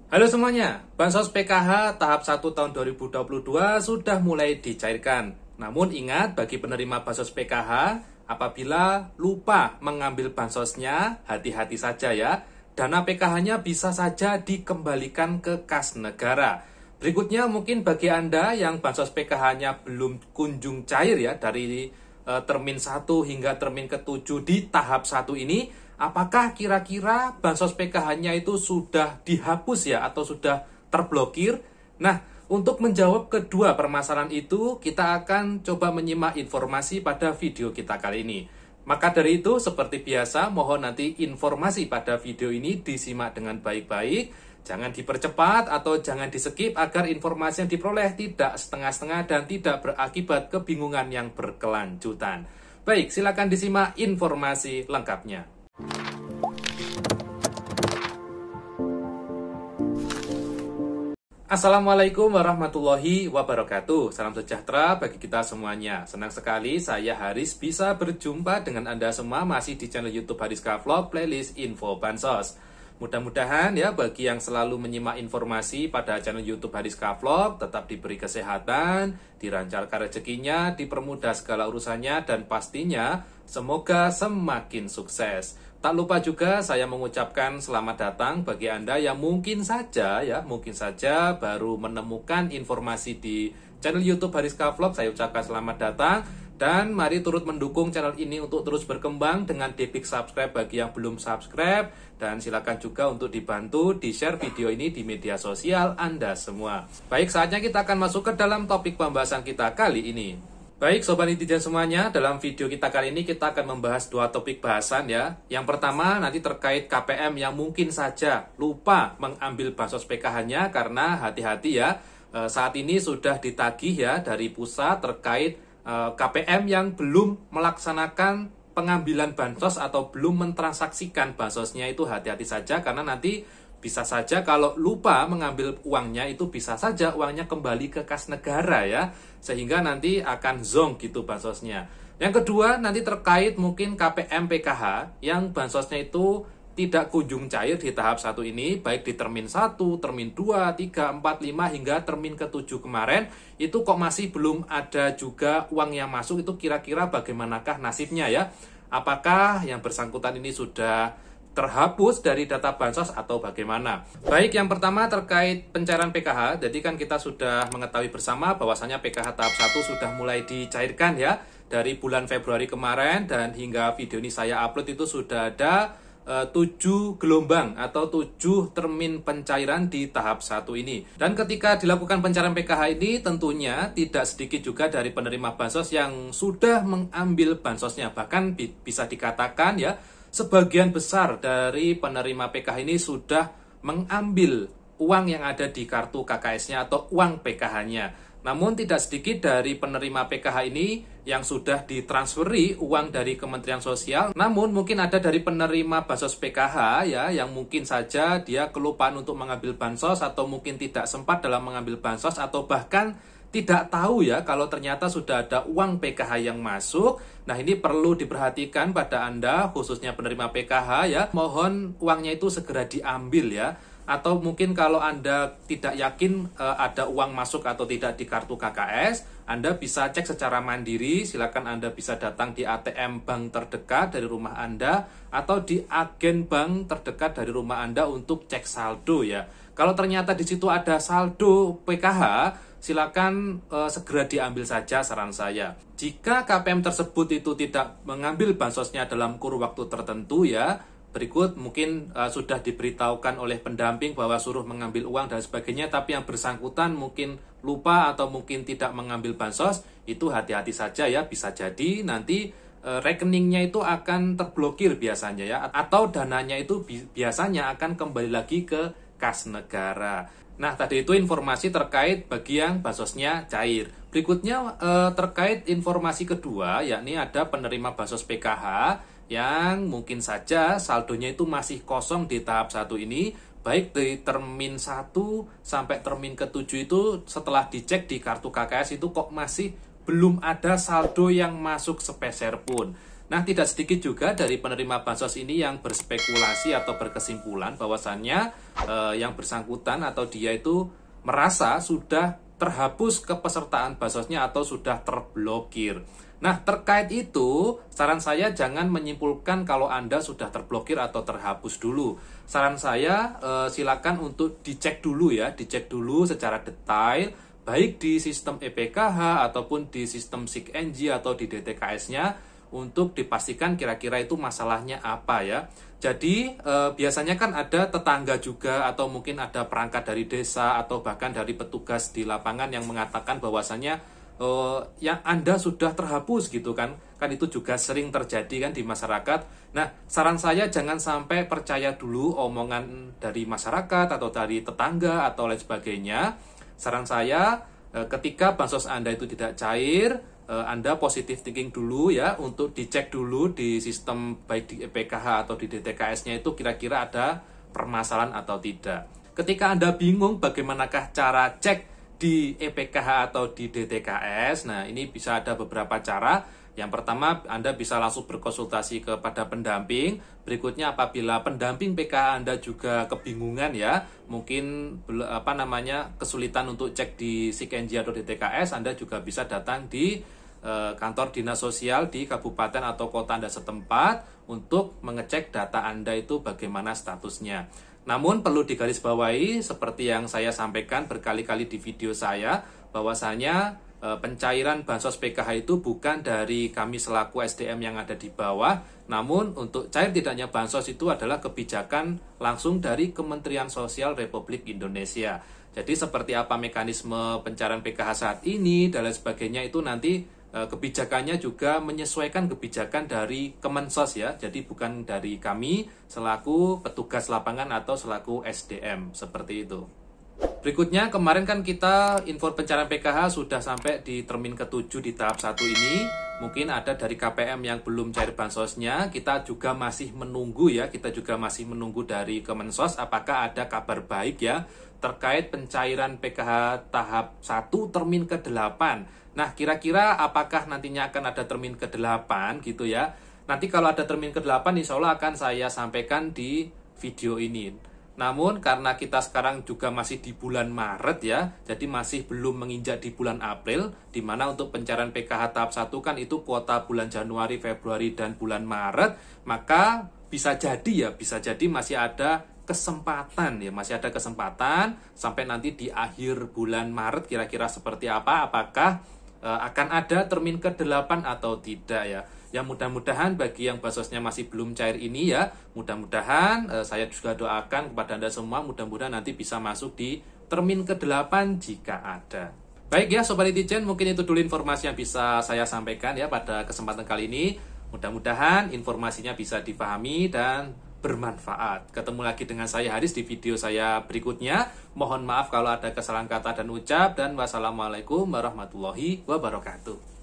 Halo semuanya, Bansos PKH tahap 1 tahun 2022 sudah mulai dicairkan. Namun ingat bagi penerima Bansos PKH, apabila lupa mengambil bansosnya, hati-hati saja ya. Dana PKH-nya bisa saja dikembalikan ke kas negara. Berikutnya mungkin bagi Anda yang Bansos PKH-nya belum kunjung cair ya dari termin 1 hingga termin ke-7 di tahap 1 ini, apakah kira-kira Bansos PKH-nya itu sudah dihapus ya atau sudah terblokir? Nah, untuk menjawab kedua permasalahan itu, kita akan coba menyimak informasi pada video kita kali ini. Maka dari itu, seperti biasa, mohon nanti informasi pada video ini disimak dengan baik-baik. Jangan dipercepat atau jangan di-skip agar informasi yang diperoleh tidak setengah-setengah dan tidak berakibat kebingungan yang berkelanjutan. Baik, silakan disimak informasi lengkapnya. Assalamualaikum warahmatullahi wabarakatuh. Salam sejahtera bagi kita semuanya. Senang sekali saya Haris bisa berjumpa dengan Anda semua masih di channel YouTube Hariska Vlog Playlist Info Bansos. Mudah-mudahan ya bagi yang selalu menyimak informasi pada channel YouTube Hariska Vlog tetap diberi kesehatan, dilancarkan rezekinya, dipermudah segala urusannya, dan pastinya semoga semakin sukses. Tak lupa juga saya mengucapkan selamat datang bagi Anda yang mungkin saja baru menemukan informasi di channel YouTube Hariska Vlog. Saya ucapkan selamat datang dan mari turut mendukung channel ini untuk terus berkembang dengan klik subscribe bagi yang belum subscribe, dan silakan juga untuk dibantu di-share video ini di media sosial Anda semua. Baik, saatnya kita akan masuk ke dalam topik pembahasan kita kali ini. Baik Sobat Netizen semuanya, dalam video kita kali ini kita akan membahas dua topik bahasan ya. Yang pertama nanti terkait KPM yang mungkin saja lupa mengambil bansos PKH-nya, karena hati-hati ya, saat ini sudah ditagih ya dari pusat terkait KPM yang belum melaksanakan pengambilan bansos atau belum mentransaksikan bansosnya. Itu hati-hati saja, karena nanti bisa saja kalau lupa mengambil uangnya itu bisa saja uangnya kembali ke kas negara ya, sehingga nanti akan zonk gitu bansosnya. Yang kedua nanti terkait mungkin KPM PKH yang bansosnya itu tidak kunjung cair di tahap 1 ini, baik di termin 1, termin 2, 3, 4, 5 hingga termin ke-7 kemarin, itu kok masih belum ada juga uang yang masuk. Itu kira-kira bagaimanakah nasibnya ya? Apakah yang bersangkutan ini sudah terhapus dari data bansos atau bagaimana? Baik, yang pertama terkait pencairan PKH. Jadi kan kita sudah mengetahui bersama bahwasanya PKH tahap 1 sudah mulai dicairkan ya dari bulan Februari kemarin, dan hingga video ini saya upload itu sudah ada 7 gelombang atau 7 termin pencairan di tahap 1 ini. Dan ketika dilakukan pencairan PKH ini, tentunya tidak sedikit juga dari penerima bansos yang sudah mengambil bansosnya. Bahkan bisa dikatakan ya, sebagian besar dari penerima PKH ini sudah mengambil uang yang ada di kartu KKS-nya atau uang PKH-nya. Namun tidak sedikit dari penerima PKH ini yang sudah ditransferi uang dari Kementerian Sosial. Namun mungkin ada dari penerima bansos PKH ya yang mungkin saja dia kelupaan untuk mengambil bansos, atau mungkin tidak sempat dalam mengambil bansos, atau bahkan tidak tahu ya kalau ternyata sudah ada uang PKH yang masuk. Nah, ini perlu diperhatikan pada Anda khususnya penerima PKH ya. Mohon uangnya itu segera diambil ya. Atau mungkin kalau Anda tidak yakin ada uang masuk atau tidak di kartu KKS, Anda bisa cek secara mandiri. Silakan Anda bisa datang di ATM bank terdekat dari rumah Anda atau di agen bank terdekat dari rumah Anda untuk cek saldo ya. Kalau ternyata di situ ada saldo PKH, silakan segera diambil saja saran saya. Jika KPM tersebut itu tidak mengambil bansosnya dalam kurun waktu tertentu ya, berikut mungkin sudah diberitahukan oleh pendamping bahwa suruh mengambil uang dan sebagainya, tapi yang bersangkutan mungkin lupa atau mungkin tidak mengambil bansos, itu hati-hati saja ya. Bisa jadi nanti rekeningnya itu akan terblokir biasanya ya, atau dananya itu biasanya akan kembali lagi ke kas negara. Nah, tadi itu informasi terkait bagi yang bansosnya cair. Berikutnya terkait informasi kedua, yakni ada penerima bansos PKH yang mungkin saja saldonya itu masih kosong di tahap 1 ini, baik dari termin 1 sampai termin ke-7 itu setelah dicek di kartu KKS itu kok masih belum ada saldo yang masuk sepeser pun. Nah, tidak sedikit juga dari penerima bansos ini yang berspekulasi atau berkesimpulan bahwasannya yang bersangkutan atau dia itu merasa sudah terhapus kepesertaan bansosnya atau sudah terblokir. Nah, terkait itu, saran saya jangan menyimpulkan kalau Anda sudah terblokir atau terhapus dulu. Saran saya silakan untuk dicek dulu ya, dicek dulu secara detail, baik di sistem EPKH ataupun di sistem SIG-NG atau di DTKS-nya, untuk dipastikan kira-kira itu masalahnya apa ya. Jadi biasanya kan ada tetangga juga atau mungkin ada perangkat dari desa atau bahkan dari petugas di lapangan yang mengatakan bahwasannya yang Anda sudah terhapus gitu kan itu juga sering terjadi kan di masyarakat. Nah, saran saya jangan sampai percaya dulu omongan dari masyarakat atau dari tetangga atau lain sebagainya. Saran saya ketika bansos Anda itu tidak cair, Anda positive thinking dulu ya, untuk dicek dulu di sistem baik di EPKH atau di DTKS-nya itu kira-kira ada permasalahan atau tidak. Ketika Anda bingung bagaimanakah cara cek di EPKH atau di DTKS, nah ini bisa ada beberapa cara. Yang pertama, Anda bisa langsung berkonsultasi kepada pendamping. Berikutnya, apabila pendamping PKH Anda juga kebingungan ya, mungkin kesulitan untuk cek di SIG-NG atau DTKS, Anda juga bisa datang di kantor dinas sosial di kabupaten atau kota Anda setempat untuk mengecek data Anda itu bagaimana statusnya. Namun perlu digarisbawahi seperti yang saya sampaikan berkali-kali di video saya, bahwasanya pencairan bansos PKH itu bukan dari kami selaku SDM yang ada di bawah, namun untuk cair tidaknya bansos itu adalah kebijakan langsung dari Kementerian Sosial Republik Indonesia. Jadi seperti apa mekanisme pencairan PKH saat ini dan lain sebagainya itu nanti kebijakannya juga menyesuaikan kebijakan dari Kemensos ya. Jadi bukan dari kami selaku petugas lapangan atau selaku SDM seperti itu. Berikutnya, kemarin kan kita info pencairan PKH sudah sampai di termin ke-7 di tahap 1 ini. Mungkin ada dari KPM yang belum cair bansosnya. Kita juga masih menunggu ya, kita juga masih menunggu dari Kemensos apakah ada kabar baik ya terkait pencairan PKH tahap 1 termin ke-8. Nah, kira-kira apakah nantinya akan ada termin ke-8 gitu ya. Nanti kalau ada termin ke-8 insya Allah akan saya sampaikan di video ini. Namun karena kita sekarang juga masih di bulan Maret ya, jadi masih belum menginjak di bulan April, di mana untuk pencairan PKH tahap 1 kan itu kuota bulan Januari, Februari, dan bulan Maret, maka bisa jadi masih ada kesempatan ya, masih ada kesempatan sampai nanti di akhir bulan Maret kira-kira seperti apa, apakah akan ada termin ke-8 atau tidak ya. Yang mudah-mudahan bagi yang bansosnya masih belum cair ini ya, mudah-mudahan saya juga doakan kepada Anda semua, mudah-mudahan nanti bisa masuk di termin ke-8 jika ada. Baik ya Sobat Netizen, mungkin itu dulu informasi yang bisa saya sampaikan ya pada kesempatan kali ini. Mudah-mudahan informasinya bisa dipahami dan bermanfaat. Ketemu lagi dengan saya Haris di video saya berikutnya. Mohon maaf kalau ada kesalahan kata dan ucap, dan wassalamualaikum warahmatullahi wabarakatuh.